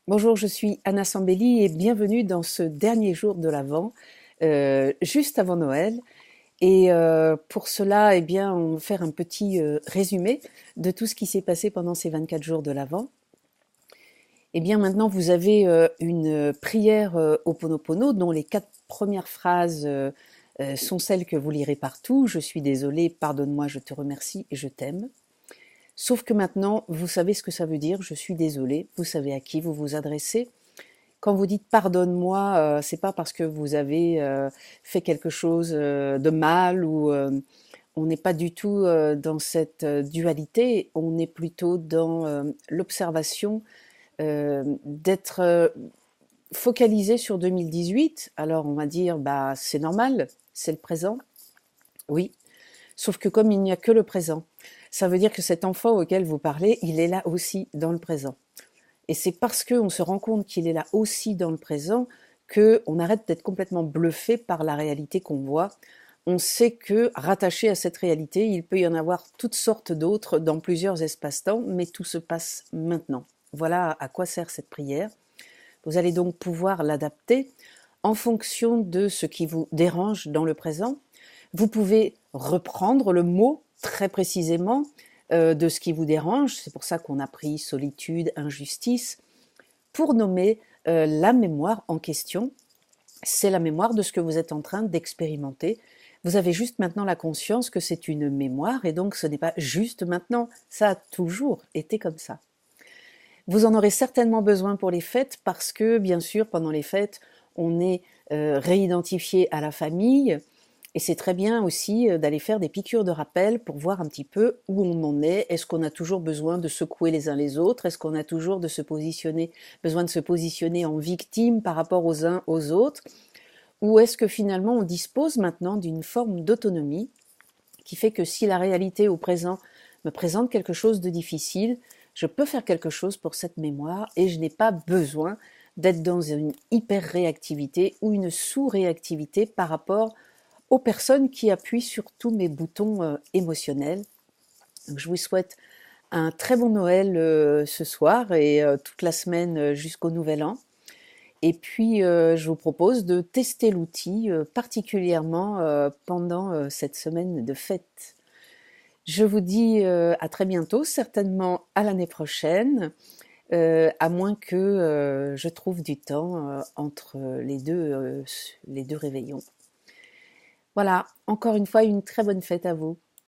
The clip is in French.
Bonjour, je suis Anna Sambelli et bienvenue dans ce dernier jour de l'Avent, juste avant Noël. Et pour cela, eh bien, on va faire un petit résumé de tout ce qui s'est passé pendant ces 24 jours de l'Avent. Eh bien, maintenant, vous avez une prière Ho'oponopono dont les 4 premières phrases sont celles que vous lirez partout. Je suis désolée, pardonne-moi, je te remercie et je t'aime. Sauf que maintenant, vous savez ce que ça veut dire, je suis désolée, vous savez à qui vous vous adressez. Quand vous dites pardonne-moi, c'est pas parce que vous avez fait quelque chose de mal ou on n'est pas du tout dans cette dualité, on est plutôt dans l'observation d'être focalisé sur 2018. Alors on va dire bah c'est normal, c'est le présent, oui. Sauf que comme il n'y a que le présent, ça veut dire que cet enfant auquel vous parlez, il est là aussi dans le présent. Et c'est parce qu'on se rend compte qu'il est là aussi dans le présent qu'on arrête d'être complètement bluffé par la réalité qu'on voit. On sait que, rattaché à cette réalité, il peut y en avoir toutes sortes d'autres dans plusieurs espaces-temps, mais tout se passe maintenant. Voilà à quoi sert cette prière. Vous allez donc pouvoir l'adapter en fonction de ce qui vous dérange dans le présent. Vous pouvez reprendre le mot très précisément de ce qui vous dérange. C'est pour ça qu'on a pris solitude, injustice, pour nommer la mémoire en question. C'est la mémoire de ce que vous êtes en train d'expérimenter. Vous avez juste maintenant la conscience que c'est une mémoire et donc ce n'est pas juste maintenant, ça a toujours été comme ça. Vous en aurez certainement besoin pour les fêtes parce que, bien sûr, pendant les fêtes, on est réidentifié à la famille et c'est très bien aussi d'aller faire des piqûres de rappel pour voir un petit peu où on en est. Est-ce qu'on a toujours besoin de secouer les uns les autres? Est-ce qu'on a toujours besoin de se positionner en victime par rapport aux uns aux autres? Ou est-ce que finalement on dispose maintenant d'une forme d'autonomie qui fait que si la réalité au présent me présente quelque chose de difficile, je peux faire quelque chose pour cette mémoire et je n'ai pas besoin d'être dans une hyper-réactivité ou une sous-réactivité par rapport aux personnes qui appuient sur tous mes boutons émotionnels. Donc, je vous souhaite un très bon Noël ce soir et toute la semaine jusqu'au Nouvel An. Et puis, je vous propose de tester l'outil particulièrement pendant cette semaine de fête. Je vous dis à très bientôt, certainement à l'année prochaine, à moins que je trouve du temps entre les deux réveillons. Voilà, encore une fois, une très bonne fête à vous.